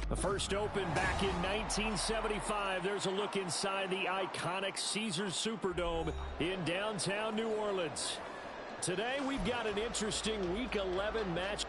The first opened back in 1975. There's a look inside the iconic Caesars Superdome in downtown New Orleans. Today we've got an interesting Week 11 match.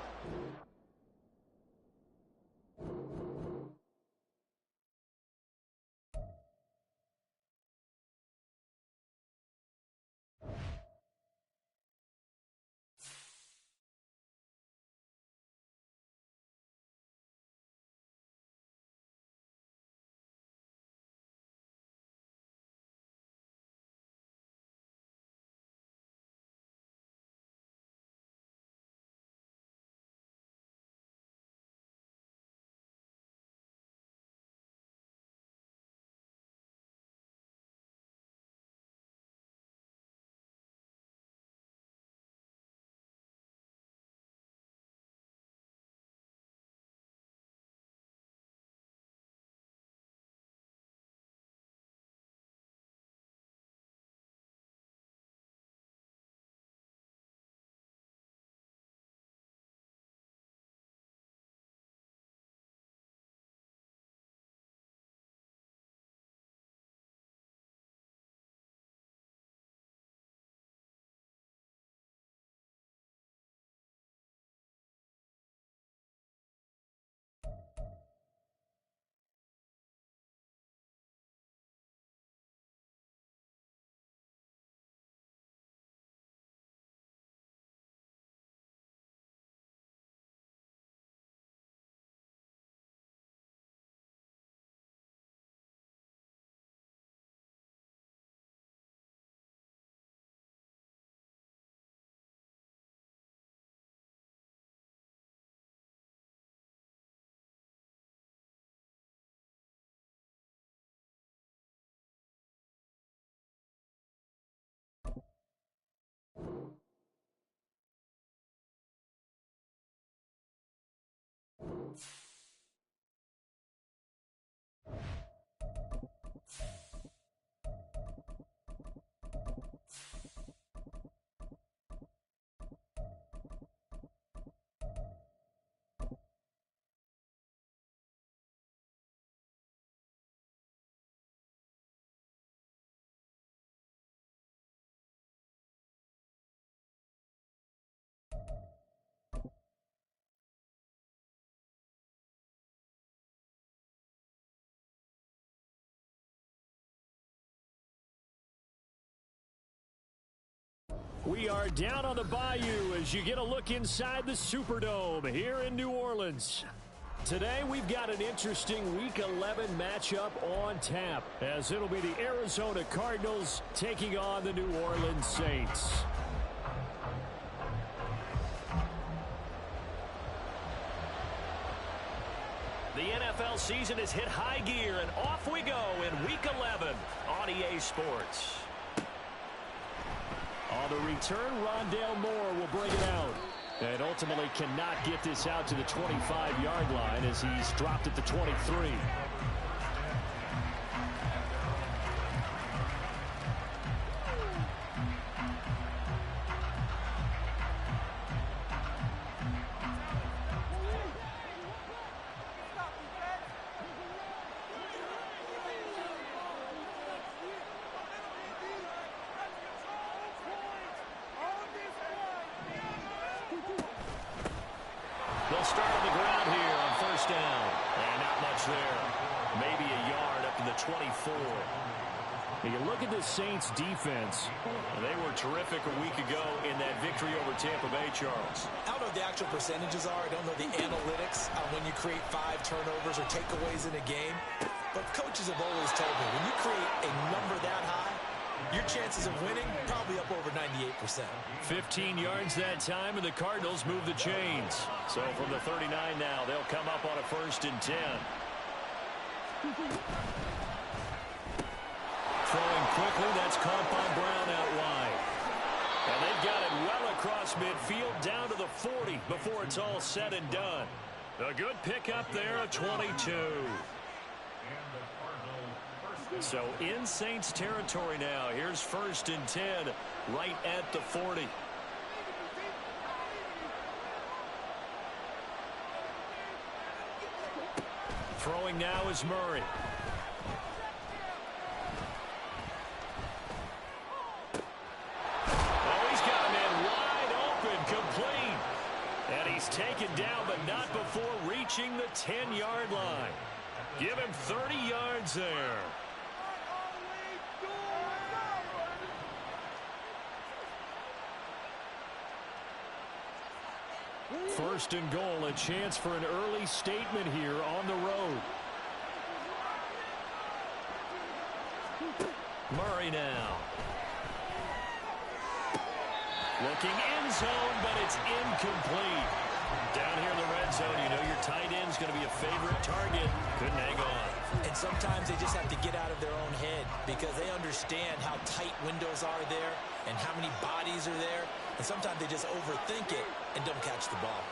We are down on the bayou as you get a look inside the Superdome here in New Orleans. Today we've got an interesting Week 11 matchup on tap, as it'll be the Arizona Cardinals taking on the New Orleans Saints. The NFL season has hit high gear, and off we go in Week 11 on EA Sports. On the return, Rondale Moore will bring it out. And ultimately cannot get this out to the 25-yard line as he's dropped at the 23. They'll start on the ground here on first down. And not much there. Maybe a yard up to the 24. You look at the Saints defense. They were terrific a week ago in that victory over Tampa Bay, Charles. I don't know what the actual percentages are. I don't know the analytics on when you create 5 turnovers or takeaways in a game. But coaches have always told me, when you create a number that high, your chances of winning probably up over 98%. 15 yards that time, and the Cardinals move the chains. So from the 39 now, they'll come up on a 1st and 10. Throwing quickly, that's Compton Brown out wide. And they've got it well across midfield down to the 40 before it's all said and done. A good pickup there, a 22. So in Saints territory now. Here's 1st and 10 right at the 40. throwing now is Murray. Oh, he's got a man wide open, complete. And he's taken down, but not before reaching the 10-yard line. Give him 30 yards there. First and goal, a chance for an early statement here on the road. Murray now. Looking end zone, but it's incomplete. Down here in the red zone, you know your tight end's going to be a favorite target. Couldn't hang on. And sometimes they just have to get out of their own head because they understand how tight windows are there and how many bodies are there. And sometimes they just overthink it and don't catch the ball.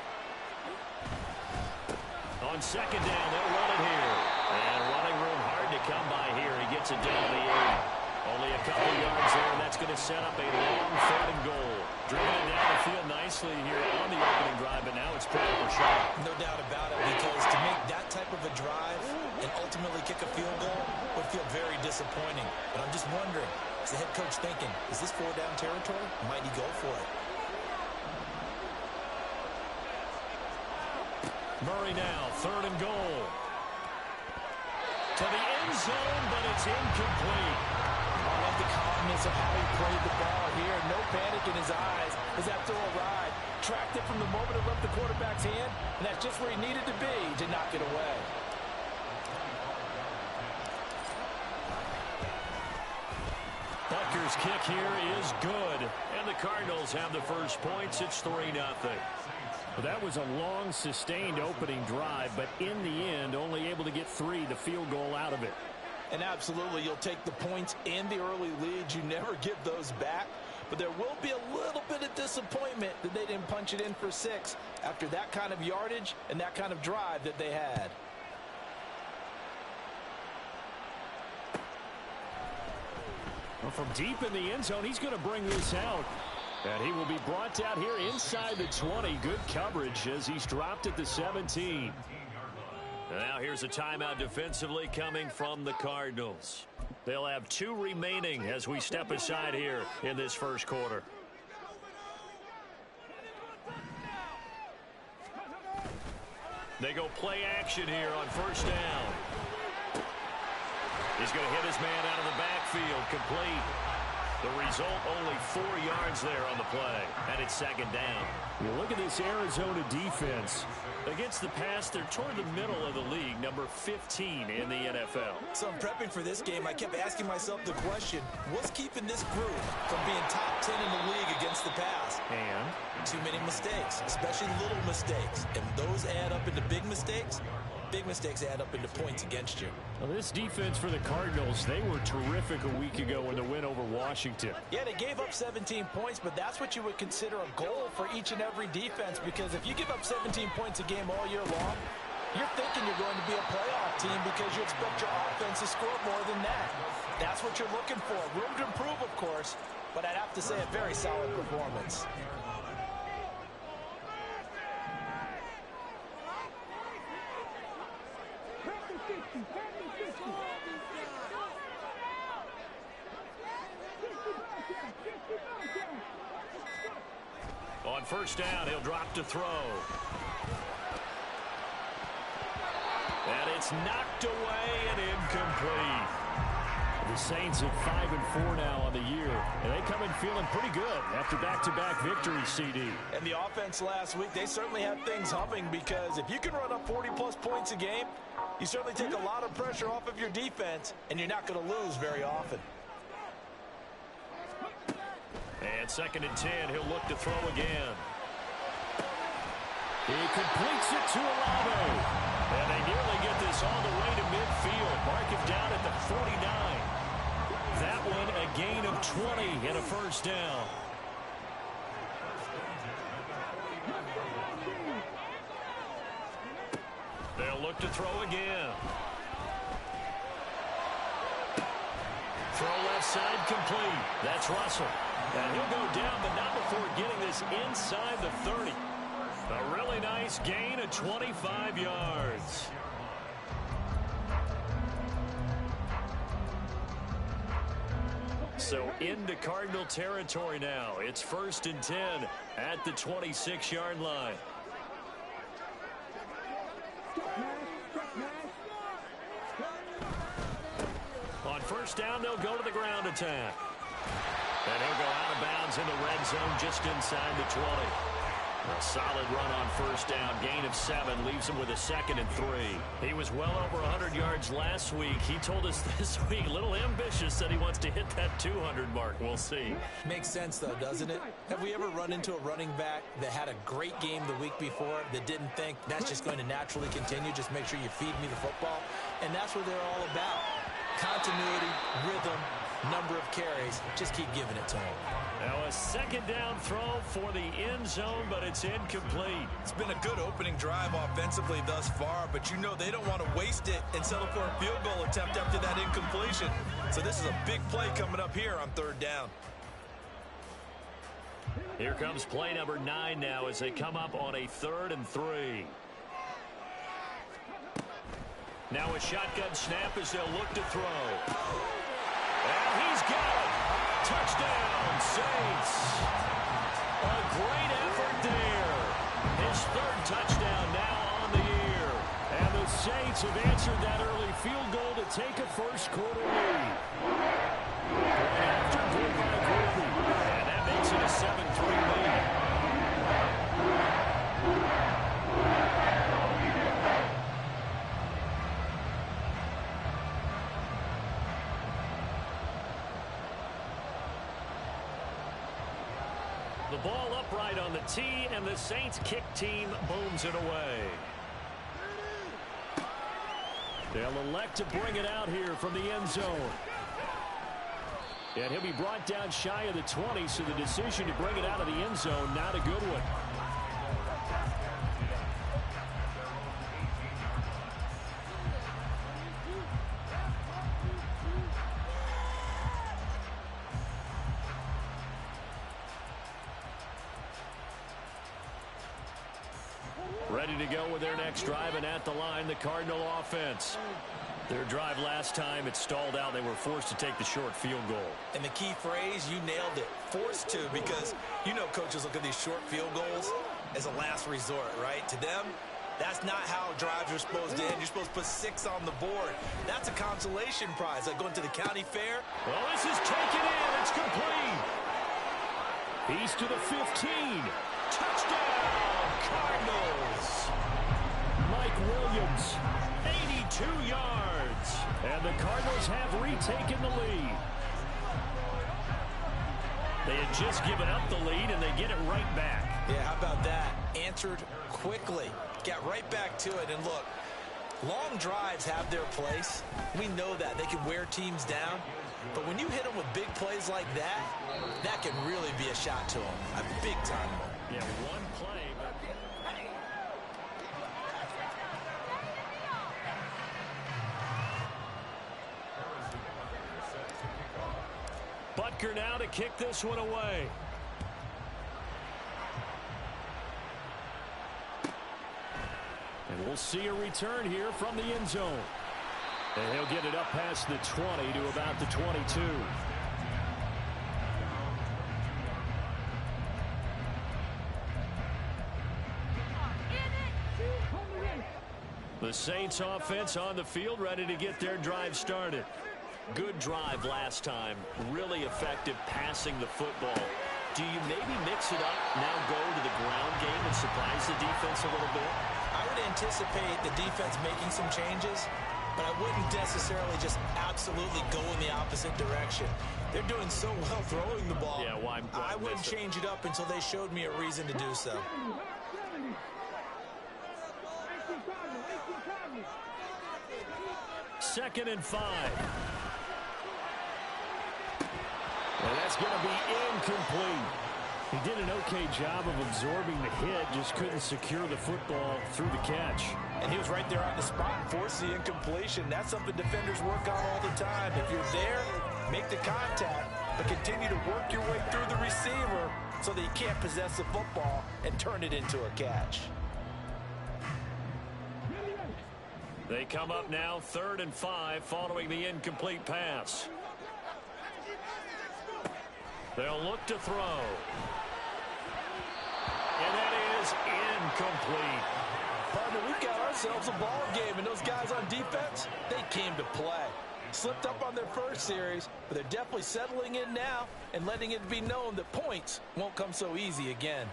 On second down, they'll run it here. And running room hard to come by here. He gets it down to the 8. Only a couple yards there, and that's going to set up a long third and goal. Driven it down the field nicely here on the opening drive, but now it's Pat Rashad. No doubt about it, because to make that type of a drive and ultimately kick a field goal would feel very disappointing. But I'm just wondering, is the head coach thinking, is this 4-down territory? Might he go for it? Murray now, third and goal. To the end zone, but it's incomplete. I love the calmness of how he played the ball here. No panic in his eyes as that throw arrived. Tracked it from the moment it left the quarterback's hand, and that's just where he needed to be to knock it away. Butker's kick here is good, and the Cardinals have the first points. It's 3-0. Well, that was a long, sustained opening drive, but in the end, only able to get 3, the field goal out of it. And absolutely, you'll take the points and the early leads. You never give those back. But there will be a little bit of disappointment that they didn't punch it in for 6 after that kind of yardage and that kind of drive that they had. Well, from deep in the end zone, he's going to bring this out. And he will be brought out here inside the 20. Good coverage as he's dropped at the 17. Now here's a timeout defensively coming from the Cardinals. They'll have 2 remaining as we step aside here in this first quarter. They go play action here on first down. He's going to hit his man out of the backfield, complete. The result, only 4 yards there on the play, and it's second down. You look at this Arizona defense. Against the pass, they're toward the middle of the league, number 15 in the NFL. So I'm prepping for this game. I kept asking myself the question, what's keeping this group from being top 10 in the league against the pass? And too many mistakes, especially little mistakes. And those add up into big mistakes. Big mistakes add up into points against you. Well, this defense for the Cardinals, they were terrific a week ago in the win over Washington. Yeah, they gave up 17 points, but that's what you would consider a goal for each and every defense, because if you give up 17 points a game all year long, you're thinking you're going to be a playoff team because you expect your offense to score more than that. That's what you're looking for. Room to improve, of course, but I'd have to say a very solid performance. On first down, he'll drop to throw. And it's knocked away and incomplete. The Saints at 5-4 now on the year, and they come in feeling pretty good after back-to-back victories, CD. And the offense last week, they certainly had things humming, because if you can run up 40-plus points a game, you certainly take a lot of pressure off of your defense, and you're not going to lose very often. And second and 10, he'll look to throw again. He completes it to Olave. And they nearly get this all the way to midfield. Mark it down at the 49. That one a gain of 20 and a first down. They'll look to throw again. Throw left side complete. That's Russell. And he'll go down, but not before getting this inside the 30. A really nice gain of 25 yards. So into Cardinal territory now. It's 1st and 10 at the 26-yard line. On 1st down, they'll go to the ground attack. And he'll go out of bounds in the red zone just inside the 20. A solid run on 1st down. Gain of 7 leaves him with a 2nd and 3. He was well over 100 yards last week. He told us this week, a little ambitious, that he wants to hit that 200 mark. We'll see. Makes sense, though, doesn't it? Have we ever run into a running back that had a great game the week before that didn't think that's just going to naturally continue? Just make sure you feed me the football. And that's what they're all about. Continuity, rhythm, number of carries. Just keep giving it to him. Now a 2nd down throw for the end zone, but it's incomplete. It's been a good opening drive offensively thus far, but you know they don't want to waste it and settle for a field goal attempt after that incompletion. So this is a big play coming up here on 3rd down. Here comes play number 9 now as they come up on a 3rd and 3. Now a shotgun snap as they'll look to throw. And he's got it. Touchdown, Saints. A great effort there. His 3rd touchdown now on the year. And the Saints have answered that early field goal to take a first-quarter lead. After good by Groupie. And that makes it a 7-3 lead. The ball upright on the tee, and the Saints kick team booms it away. They'll elect to bring it out here from the end zone. And he'll be brought down shy of the 20, so the decision to bring it out of the end zone, not a good one. Ready to go with their next drive, and at the line, the Cardinal offense. Their drive last time, it stalled out. They were forced to take the short field goal. And the key phrase, you nailed it, forced to, because you know coaches look at these short field goals as a last resort, right? To them, that's not how drives are supposed to end. You're supposed to put 6 on the board. That's a consolation prize, like going to the county fair. Well, this is taken in. It's complete. He's to the 15. Touchdown, Cardinals. Mike Williams, 82 yards. And the Cardinals have retaken the lead. They had just given up the lead, and they get it right back. Yeah, how about that? Answered quickly. Got right back to it. And look, long drives have their place. We know that. They can wear teams down. But when you hit them with big plays like that, that can really be a shot to them. A big-time one. Yeah, one play. Butker now to kick this one away. And we'll see a return here from the end zone. And he'll get it up past the 20 to about the 22. The Saints offense on the field, ready to get their drive started. Good drive last time. Really effective passing the football. Do you maybe mix it up, now go to the ground game and surprise the defense a little bit? I would anticipate the defense making some changes, but I wouldn't necessarily just absolutely go in the opposite direction. They're doing so well throwing the ball. Yeah, why I wouldn't change it up until they showed me a reason to do so. Second and 5. Well, that's going to be incomplete. He did an okay job of absorbing the hit, just couldn't secure the football through the catch. And he was right there on the spot and forced the incompletion. That's something defenders work on all the time. If you're there, make the contact, but continue to work your way through the receiver so that you can't possess the football and turn it into a catch. They come up now 3rd and 5 following the incomplete pass. They'll look to throw. And that is incomplete. Partner, we've got ourselves a ball game, and those guys on defense, they came to play. Slipped up on their first series, but they're definitely settling in now and letting it be known that points won't come so easy again.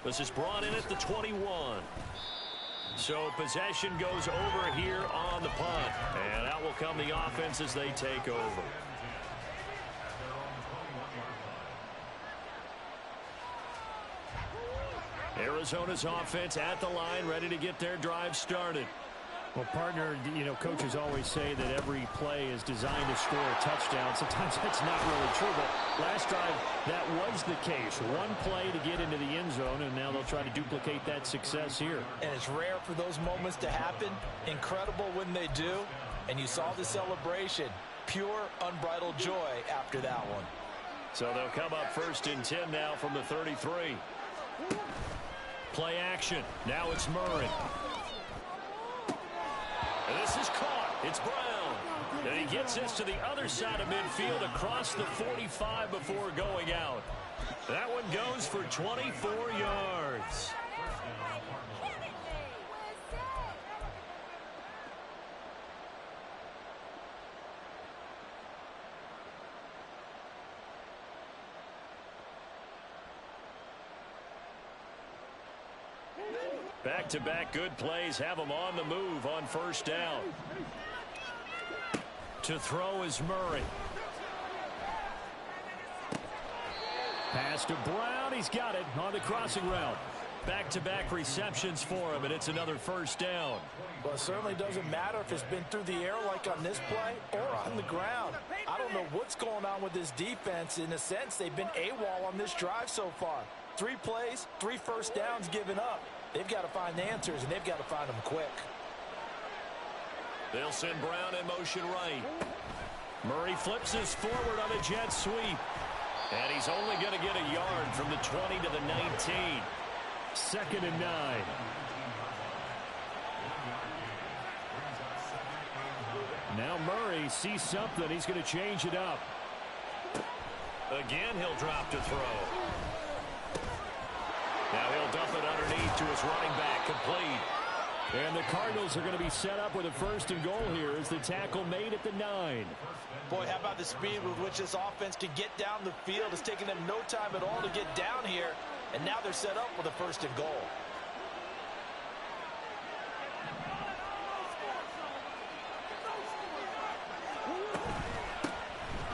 This is brought in at the 21. So possession goes over here on the punt. And out will come the offense as they take over. Arizona's offense at the line, ready to get their drive started. Well, partner, you know, coaches always say that every play is designed to score a touchdown. Sometimes that's not really true, but last drive, that was the case. One play to get into the end zone, and now they'll try to duplicate that success here. And it's rare for those moments to happen. Incredible when they do. And you saw the celebration. Pure, unbridled joy after that one. So they'll come up 1st and 10 now from the 33. Play action. Now it's Murray. And this is caught. It's Brown. And he gets this to the other side of midfield across the 45 before going out. That one goes for 24 yards. Back-to-back good plays have them on the move on 1st down. To throw is Murray. Pass to Brown. He's got it on the crossing route. Back-to-back receptions for him, and it's another 1st down. Well, it certainly doesn't matter if it's been through the air like on this play or on the ground. I don't know what's going on with this defense. In a sense, they've been AWOL on this drive so far. 3 plays, 3 first downs given up. They've got to find answers, and they've got to find them quick. They'll send Brown in motion right. Murray flips us forward on a jet sweep. And he's only going to get a yard from the 20 to the 19. 2nd and 9. Now Murray sees something. He's going to change it up. Again, he'll drop to throw. Now he'll dump it underneath to his running back, complete. And the Cardinals are going to be set up with a 1st and goal here as the tackle made at the 9. Boy, how about the speed with which this offense can get down the field? It's taken them no time at all to get down here, and now they're set up with a 1st and goal.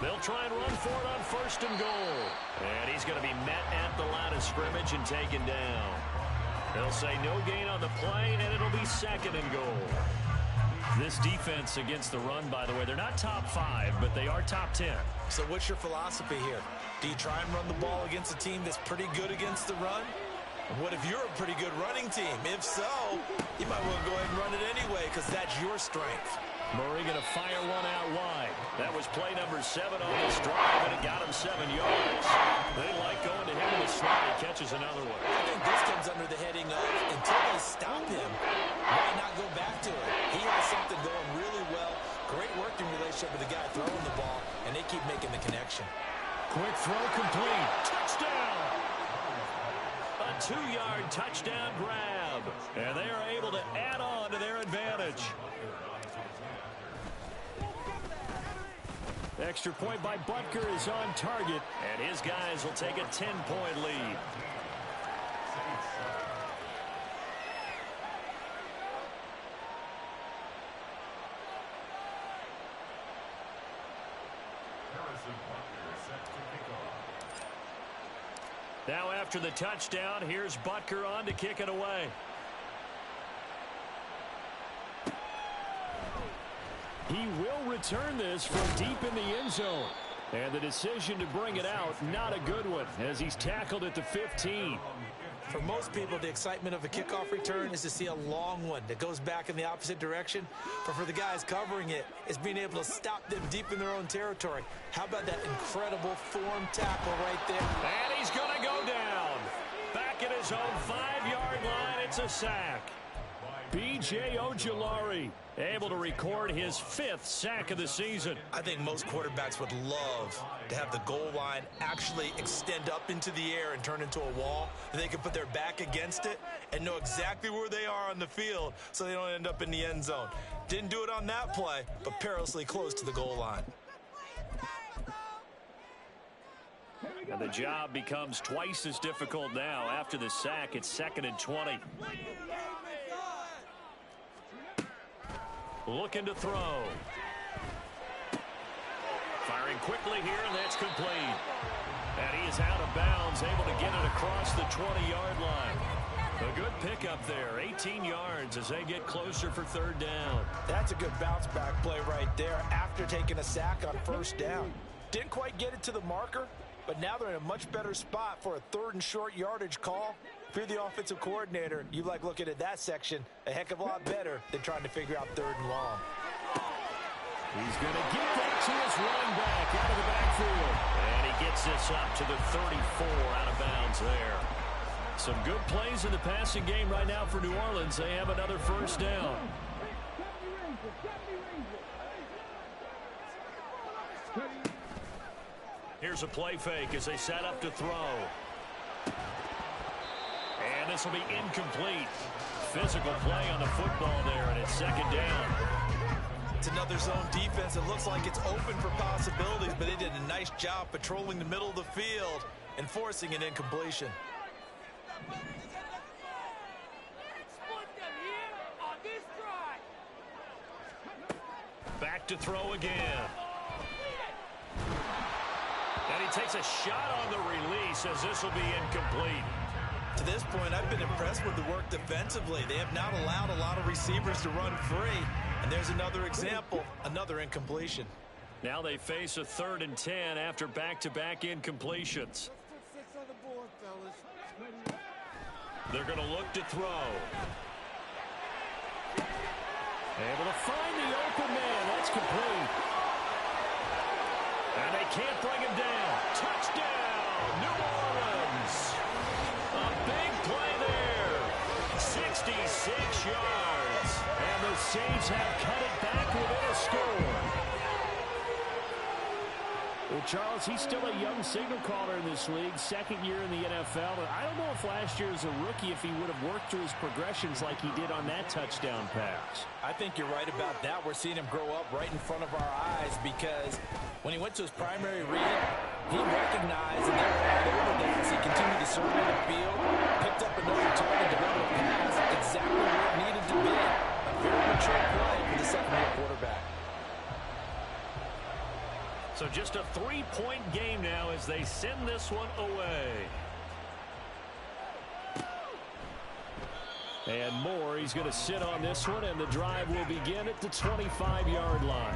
They'll try and run for it on 1st and goal. And he's going to be met at the line of scrimmage and taken down. They'll say no gain on the play, and it'll be 2nd and goal. This defense against the run, by the way, they're not top 5, but they are top 10. So what's your philosophy here? Do you try and run the ball against a team that's pretty good against the run? What if you're a pretty good running team? If so, you might want to go ahead and run it anyway because that's your strength. Murray going to fire one out wide. That was play number 7 on this drive, and it got him 7 yards. They like going to him in the slot. He catches another one. I think this comes under the heading of, until they stop him, why not go back to it? He has something going really well. Great working relationship with the guy throwing the ball, and they keep making the connection. Quick throw complete. Touchdown! A 2-yard touchdown grab. And they are able to add on to their advantage. Extra point by Butker is on target, and his guys will take a 10-point lead. Now after the touchdown, here's Butker on to kick it away. He will return this from deep in the end zone. And the decision to bring it out, not a good one, as he's tackled at the 15. For most people, the excitement of a kickoff return is to see a long one that goes back in the opposite direction. But for the guys covering it, it's being able to stop them deep in their own territory. How about that incredible form tackle right there? And he's going to go down. Back at his own 5-yard line, it's a sack. B.J. Ojulari able to record his 5th sack of the season. I think most quarterbacks would love to have the goal line actually extend up into the air and turn into a wall. They can put their back against it and know exactly where they are on the field so they don't end up in the end zone. Didn't do it on that play, but perilously close to the goal line. And the job becomes twice as difficult now. After the sack, it's 2nd and 20. Looking to throw. Firing quickly here, and that's complete. And he is out of bounds, able to get it across the 20-yard line. A good pickup there, 18 yards as they get closer for 3rd down. That's a good bounce-back play right there after taking a sack on 1st down. Didn't quite get it to the marker, but now they're in a much better spot for a 3rd and short yardage call. If you're the offensive coordinator, you like looking at that section a heck of a lot better than trying to figure out 3rd and long. He's going to get that to his running back out of the backfield. And he gets this up to the 34 out of bounds there. Some good plays in the passing game right now for New Orleans. They have another 1st down. Here's a play fake as they set up to throw. And this will be incomplete. Physical play on the football there, and it's 2nd down. It's another zone defense. It looks like it's open for possibilities, but they did a nice job patrolling the middle of the field and forcing an incompletion. Back to throw again. And he takes a shot on the release as this will be incomplete. To this point, I've been impressed with the work defensively. They have not allowed a lot of receivers to run free. And there's another example, another incompletion. Now they face a 3rd and 10 after back-to-back incompletions. They're going to look to throw. Able to find the open man. That's complete. And they can't bring him down. Touchdown, New Orleans. A big play there. 66 yards. And the Saints have cut it back within a score. Well, Charles, he's still a young signal caller in this league, 2nd year in the NFL. But I don't know if last year as a rookie, if he would have worked through his progressions like he did on that touchdown pass. I think you're right about that. We're seeing him grow up right in front of our eyes because when he went to his primary read, he recognized and they were all over that as he continued to survey the field, picked up another target, developed a pass, exactly where it needed to be. A very mature play for the second-year quarterback. So just a 3-point game now as they send this one away. And Moore, he's going to sit on this one, and the drive will begin at the 25-yard line.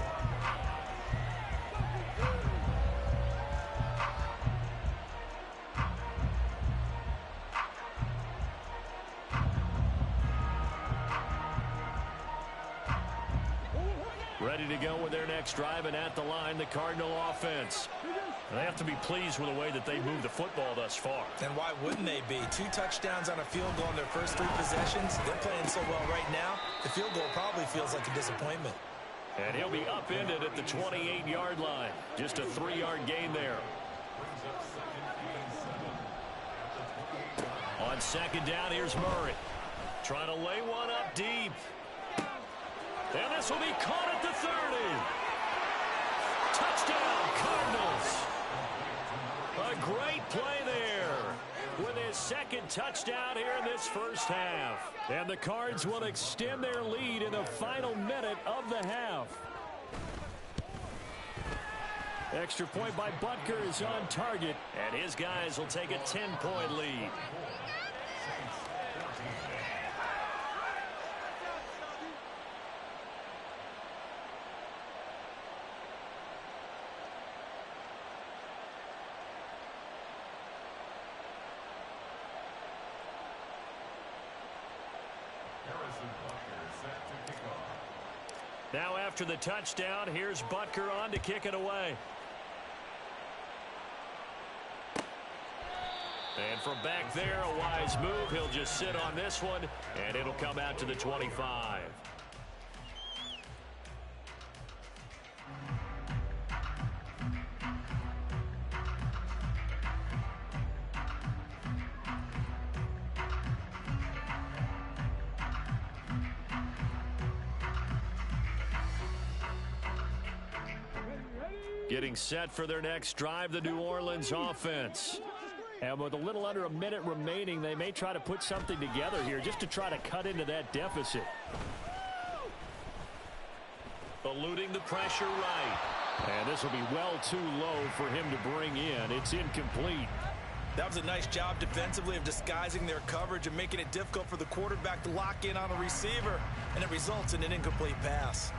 Ready to go with their next drive, and at the line, the Cardinal offense. They have to be pleased with the way that they've moved the football thus far. And why wouldn't they be? 2 touchdowns on a field goal in their first 3 possessions. They're playing so well right now, the field goal probably feels like a disappointment. And he'll be upended at the 28-yard line. Just a 3-yard gain there. On 2nd down, here's Murray. Trying to lay one up deep. And this will be caught at the 30. Touchdown, Cardinals. A great play there with his 2nd touchdown here in this first half. And the Cards will extend their lead in the final minute of the half. Extra point by Butker is on target, and his guys will take a 10-point lead. Now after the touchdown, here's Butker on to kick it away. And from back there, a wise move. He'll just sit on this one, and it'll come out to the 25. Getting set for their next drive, the New Orleans offense. And with a little under a minute remaining, they may try to put something together here just to try to cut into that deficit. Eluding the pressure right. And this will be well too low for him to bring in. It's incomplete. That was a nice job defensively of disguising their coverage and making it difficult for the quarterback to lock in on a receiver. And it results in an incomplete pass.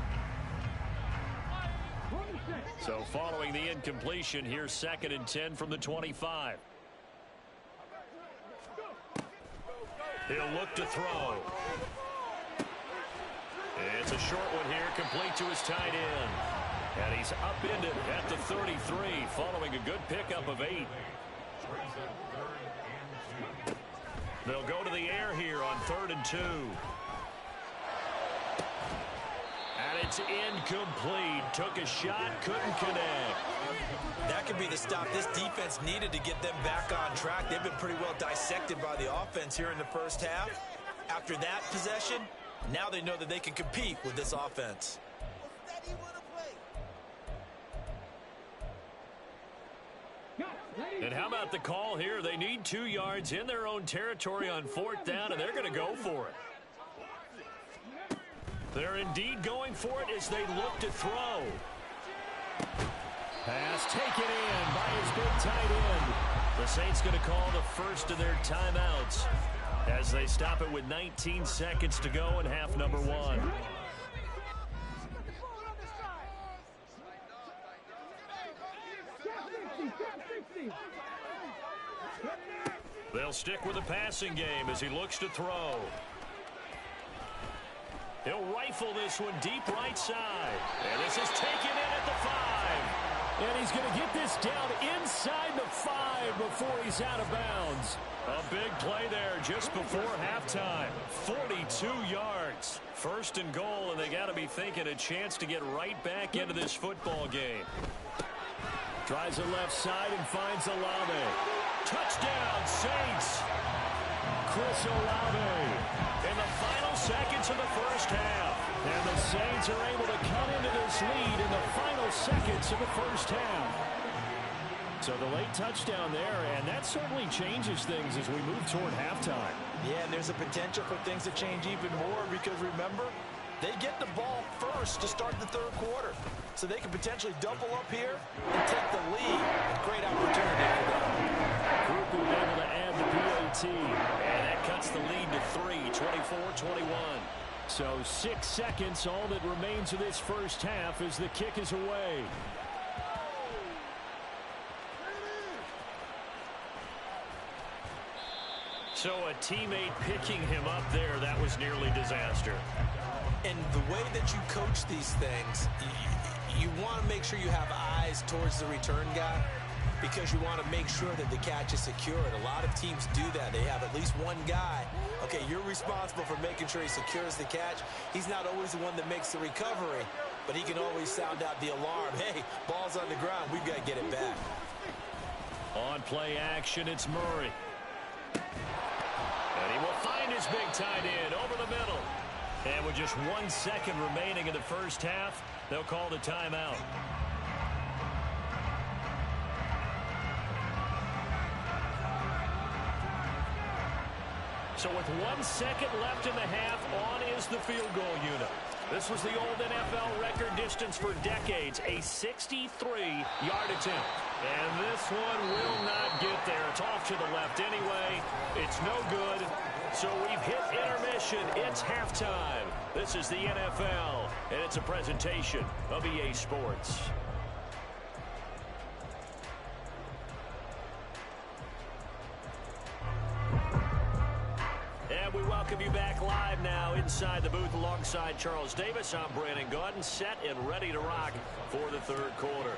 So following the incompletion, here's 2nd and 10 from the 25. He'll look to throw. It's a short one here, complete to his tight end. And he's upended at the 33, following a good pickup of 8. They'll go to the air here on 3rd and 2. And it's incomplete. Took a shot, couldn't connect. That could be the stop this defense needed to get them back on track. They've been pretty well dissected by the offense here in the first half. After that possession, now they know that they can compete with this offense. And how about the call here? They need 2 yards in their own territory on 4th down, and they're going to go for it. They're indeed going for it as they look to throw. Pass taken in by his big tight end. The Saints going to call the first of their timeouts as they stop it with 19 seconds to go in half number 1. They'll stick with the passing game as he looks to throw. He'll rifle this one deep right side. And this is taken in at the 5. And he's going to get this down inside the 5 before he's out of bounds. A big play there just before halftime. 42 yards. 1st and goal, and they got to be thinking a chance to get right back into this football game. Tries the left side and finds Olave. Touchdown, Saints. Chris Olave in the final seconds of the first half. And the Saints are able to cut into this lead in the final seconds of the first half. So the late touchdown there, and that certainly changes things as we move toward halftime. Yeah, and there's a potential for things to change even more because, remember, they get the ball first to start the 3rd quarter. So they can potentially double up here and take the lead. A great opportunity for them. Group will be able to add the PAT. And that cuts the lead to 3, 24-21. So 6 seconds, all that remains of this first half as the kick is away. So a teammate picking him up there, that was nearly disaster. And the way that you coach these things, you want to make sure you have eyes towards the return guy because you want to make sure that the catch is secured. A lot of teams do that. They have at least one guy. Okay, you're responsible for making sure he secures the catch. He's not always the one that makes the recovery, but he can always sound out the alarm. Hey, ball's on the ground. We've got to get it back. On play action, it's Murray. And he will find his big tight end over the middle. And with just 1 second remaining in the first half, they'll call the timeout. So with 1 second left in the half, on is the field goal unit. This was the old NFL record distance for decades, a 63-yard attempt. And this one will not get there. It's off to the left anyway. It's no good. So we've hit intermission. It's halftime. This is the NFL, and it's a presentation of EA Sports. And we welcome you back live now inside the booth alongside Charles Davis. I'm Brandon Gaudin, set and ready to rock for the 3rd quarter.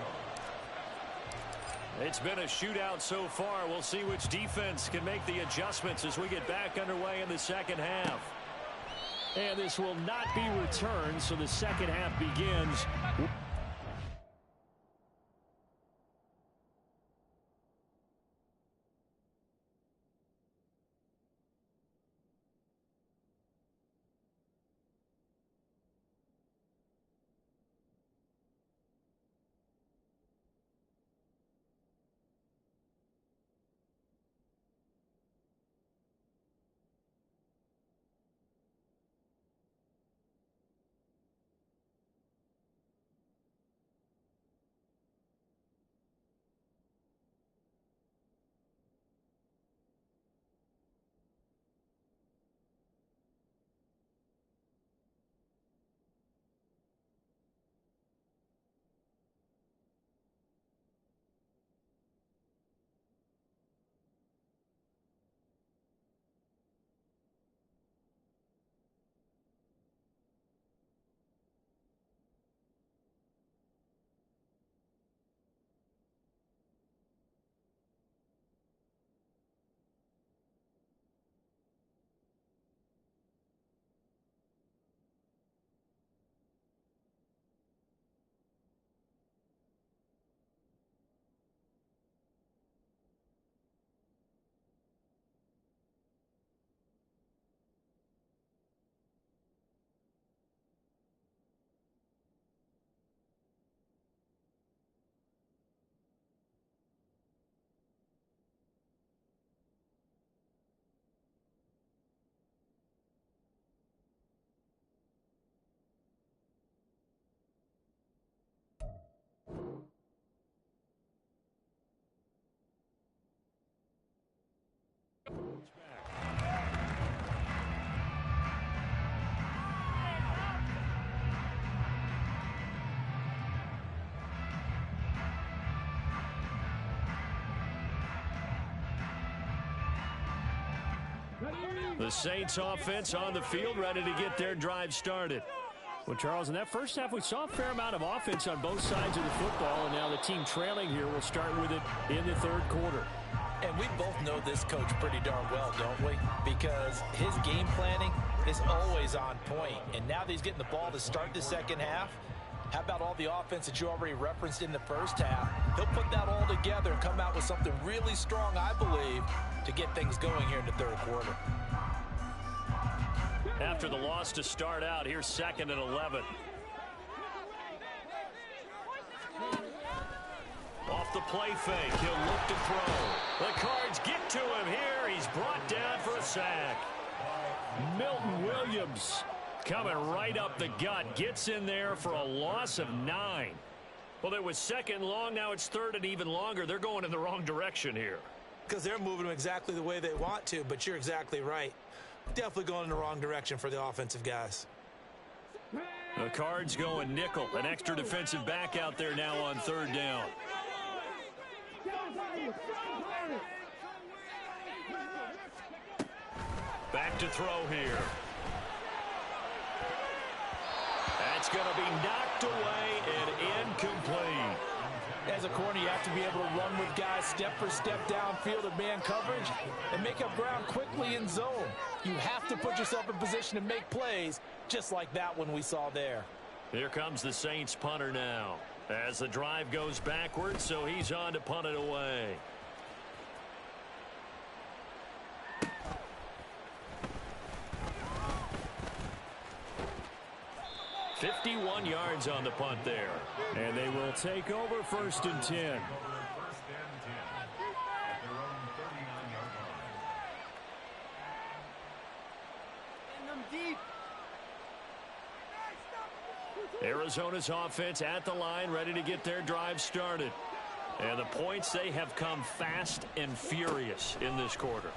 It's been a shootout so far. We'll see which defense can make the adjustments as we get back underway in the second half. And this will not be returned, so the second half begins. The Saints offense on the field, ready to get their drive started. Well, Charles, in that first half, we saw a fair amount of offense on both sides of the football, and now the team trailing here will start with it in the third quarter. And we both know this coach pretty darn well, don't we? Because his game planning is always on point. And now that he's getting the ball to start the second half, how about all the offense that you already referenced in the first half? He'll put that all together and come out with something really strong, I believe, to get things going here in the third quarter. After the loss to start out, here's 2nd and 11. Off the play fake, he'll look to throw. The Cards get to him here. He's brought down for a sack. Milton Williams coming right up the gut. Gets in there for a loss of 9. Well, it was 2nd long. Now it's 3rd and even longer. They're going in the wrong direction here. Because they're moving them exactly the way they want to, but you're exactly right. Definitely going in the wrong direction for the offensive guys. The Cards going nickel. An extra defensive back out there now on 3rd down. Back to throw here. That's going to be knocked away and incomplete. As a corner, you have to be able to run with guys step for step downfield of man coverage and make up ground quickly in zone. You have to put yourself in position to make plays, just like that one we saw there. Here comes the Saints punter now as the drive goes backwards, so he's on to punt it away. .51 yards on the punt there. And they will take over 1st and 10. Arizona's offense at the line, ready to get their drive started. And the points, they have come fast and furious in this quarter.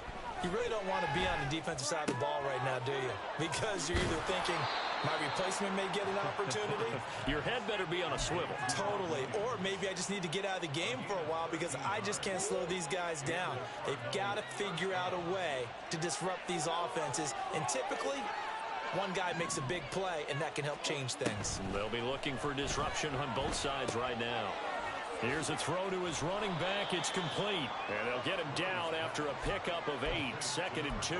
You really don't want to be on the defensive side of the ball right now, do you? Because you're either thinking, my replacement may get an opportunity. Your head better be on a swivel. Totally. Or maybe I just need to get out of the game for a while because I just can't slow these guys down. They've got to figure out a way to disrupt these offenses. And typically, one guy makes a big play, and that can help change things. They'll be looking for disruption on both sides right now. Here's a throw to his running back. It's complete. And they'll get him down after a pickup of 8. 2nd and 2.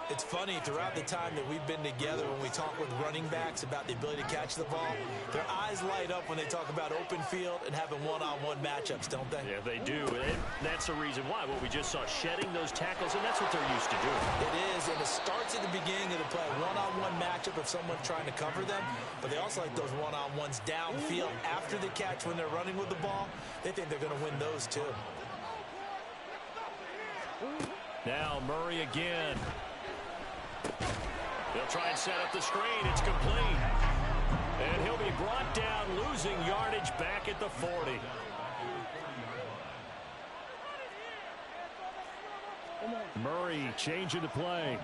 It's funny, throughout the time that we've been together, when we talk with running backs about the ability to catch the ball, their eyes light up when they talk about open field and having one-on-one matchups, don't they? Yeah, they do. And that's the reason why. Well, we just saw shedding those tackles, and that's what they're used to doing. It is, and it starts at the beginning of the play. One-on-one matchup if someone's trying to cover them, but they also like those one-on-ones downfield after the catch when they're running with the ball. They think they're going to win those, too. Now Murray again. They'll try and set up the screen. It's complete. And he'll be brought down, losing yardage back at the 40. Murray changing the play.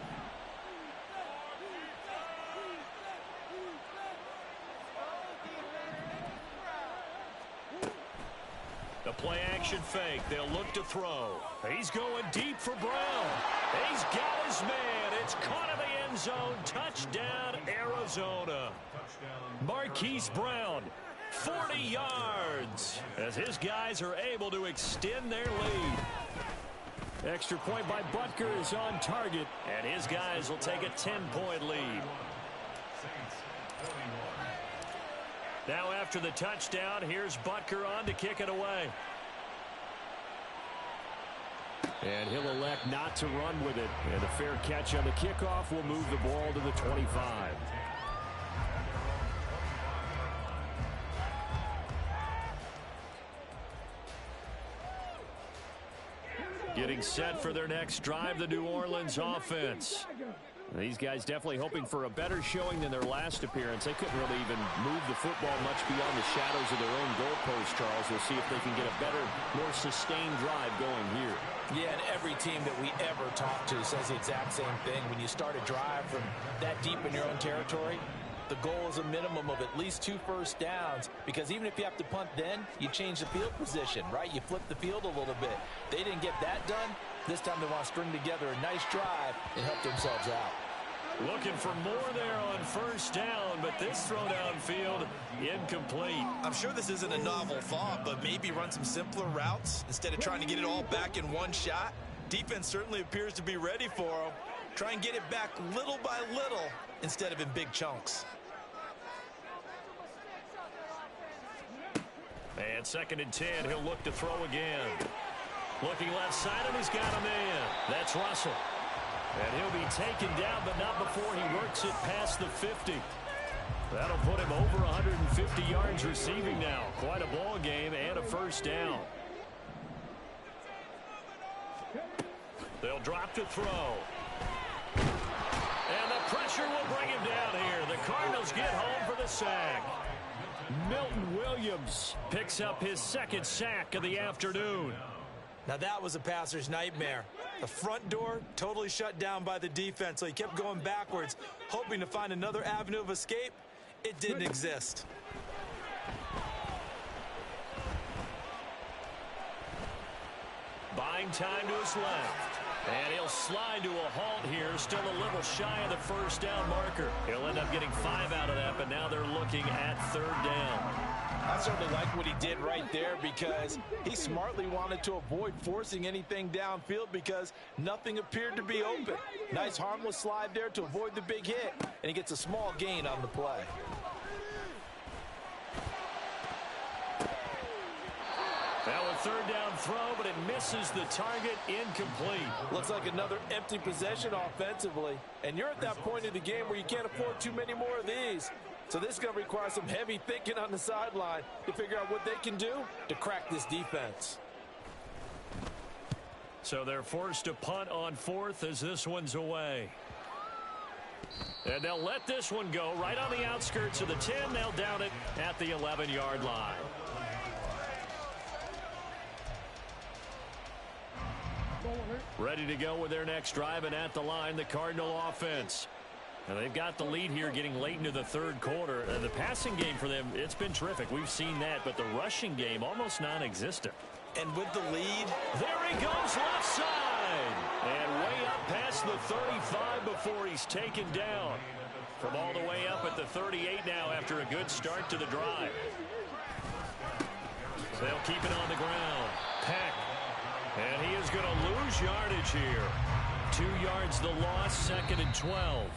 The play action fake. They'll look to throw. He's going deep for Brown. He's got his man. It's caught in the end zone. Touchdown, Arizona. Marquise Brown, 40 yards, as his guys are able to extend their lead. Extra point by Butker is on target, and his guys will take a 10-point lead. Now after the touchdown, here's Butker on to kick it away. And he'll elect not to run with it. And a fair catch on the kickoff will move the ball to the 25. Getting set for their next drive, the New Orleans offense. These guys definitely hoping for a better showing than their last appearance. They couldn't really even move the football much beyond the shadows of their own goalpost, Charles. We'll see if they can get a better, more sustained drive going here. Yeah, and every team that we ever talk to says the exact same thing. When you start a drive from that deep in your own territory, the goal is a minimum of at least 2 first downs, because even if you have to punt then, you change the field position, right? You flip the field a little bit. They didn't get that done. This time they want to string together a nice drive and help themselves out. Looking for more there on first down, but this throw downfield incomplete. I'm sure this isn't a novel thought, but maybe run some simpler routes instead of trying to get it all back in one shot. Defense certainly appears to be ready for them. Try and get it back little by little instead of in big chunks. And 2nd and 10, he'll look to throw again. Looking left side, and he's got a man. That's Russell. And he'll be taken down, but not before he works it past the 50. That'll put him over 150 yards receiving now. Quite a ball game and a first down. They'll drop to throw. And the pressure will bring him down here. The Cardinals get home for the sack. Milton Williams picks up his 2nd sack of the afternoon. Now that was a passer's nightmare. The front door totally shut down by the defense, so he kept going backwards, hoping to find another avenue of escape. It didn't exist. Buying time to his left. And he'll slide to a halt here, still a little shy of the first down marker. He'll end up getting 5 out of that, but now they're looking at 3rd down. I certainly like what he did right there, because he smartly wanted to avoid forcing anything downfield because nothing appeared to be open. Nice harmless slide there to avoid the big hit, and he gets a small gain on the play. Now a 3rd down throw, but it misses the target, incomplete. Looks like another empty possession offensively, and you're at that point in the game where you can't afford too many more of these. So this is going to require some heavy thinking on the sideline to figure out what they can do to crack this defense. So they're forced to punt on 4th as this one's away. And they'll let this one go right on the outskirts of the 10. They'll down it at the 11-yard line. Ready to go with their next drive, and at the line, the Cardinal offense. Now they've got the lead here getting late into the 3rd quarter. The passing game for them, it's been terrific. We've seen that, but the rushing game almost non-existent. And with the lead, there he goes left side. And way up past the 35 before he's taken down. From all the way up at the 38 now after a good start to the drive. They'll keep it on the ground. Peck. And he is going to lose yardage here. 2 yards the loss, 2nd and 12.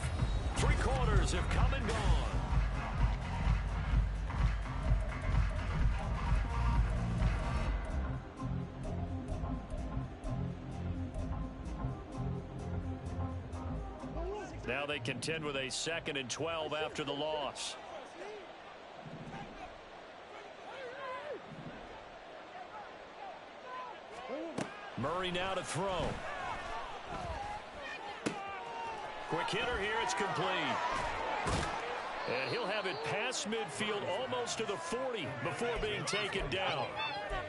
3 quarters have come and gone. Now they contend with a 2nd and 12 after the loss. Murray now to throw. Quick hitter here, it's complete. And he'll have it past midfield almost to the 40 before being taken down.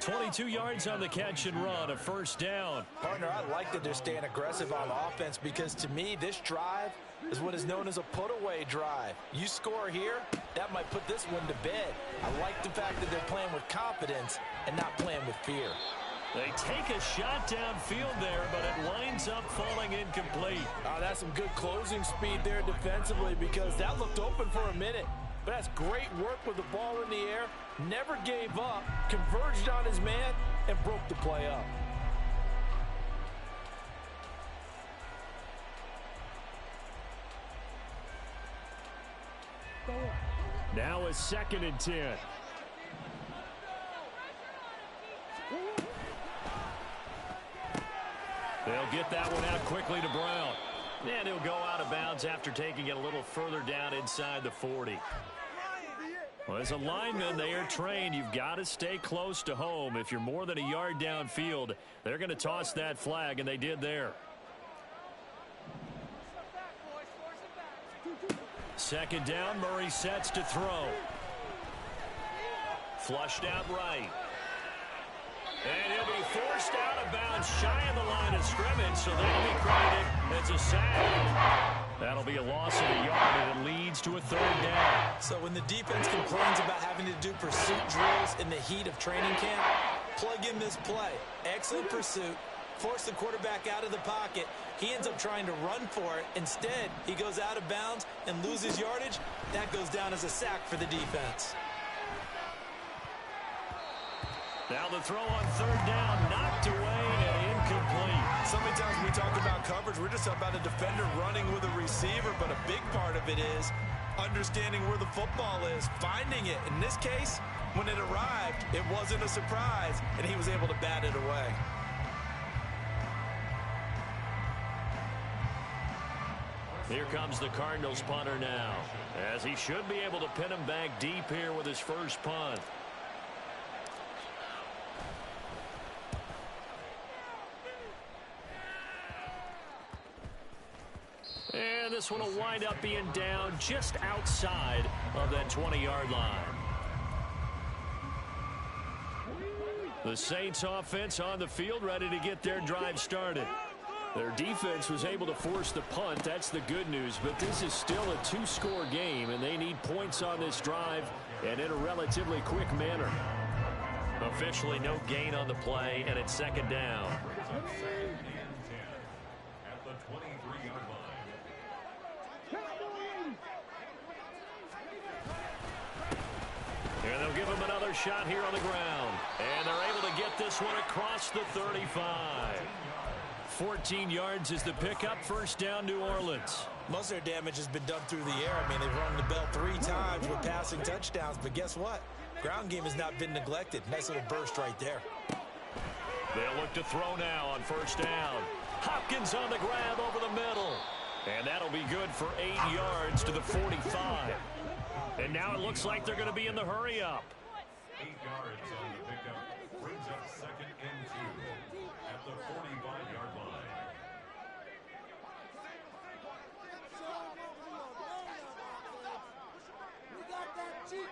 22 yards on the catch and run, a 1st down. Partner, I like that they're staying aggressive on offense because to me, this drive is what is known as a put-away drive. You score here, that might put this one to bed. I like the fact that they're playing with confidence and not playing with fear. They take a shot downfield there, but it winds up falling incomplete. That's some good closing speed there defensively because that looked open for a minute. But that's great work with the ball in the air. Never gave up, converged on his man, and broke the play up. Now a 2nd and 10. They'll get that one out quickly to Brown. And he'll go out of bounds after taking it a little further down inside the 40. Well, as a lineman, they are trained. You've got to stay close to home. If you're more than a yard downfield, they're going to toss that flag, and they did there. 2nd down, Murray sets to throw. Flushed out right. And he'll be forced out of bounds shy of the line of scrimmage, so that'll be credited as a sack. That'll be a loss of a yard, and it leads to a 3rd down. So when the defense complains about having to do pursuit drills in the heat of training camp, plug in this play. Excellent pursuit. Force the quarterback out of the pocket. He ends up trying to run for it. Instead, he goes out of bounds and loses yardage. That goes down as a sack for the defense. Now the throw on 3rd down, knocked away and incomplete. So many times when we talk about coverage, we're just talking about a defender running with a receiver, but a big part of it is understanding where the football is, finding it. In this case, when it arrived, it wasn't a surprise, and he was able to bat it away. Here comes the Cardinals punter now, as he should be able to pin him back deep here with his first punt. And this one will wind up being down just outside of that 20-yard line. The Saints offense on the field ready to get their drive started. Their defense was able to force the punt. That's the good news. But this is still a 2-score game, and they need points on this drive and in a relatively quick manner. Officially no gain on the play, and it's 2nd down. At the 23-yard line. And they'll give him another shot here on the ground. And they're able to get this one across the 35. 14 yards is the pickup. 1st down, New Orleans. Most of their damage has been done through the air. I mean, they've rung the bell 3 times with passing touchdowns. But guess what? Ground game has not been neglected. Nice little burst right there. They'll look to throw now on 1st down. Hopkins on the grab over the middle. And that'll be good for 8 yards to the 45. And now it looks like they're going to be in the hurry-up. 8 yards on the pickup brings up 2nd and 2 at the 45-yard line. We got that cheap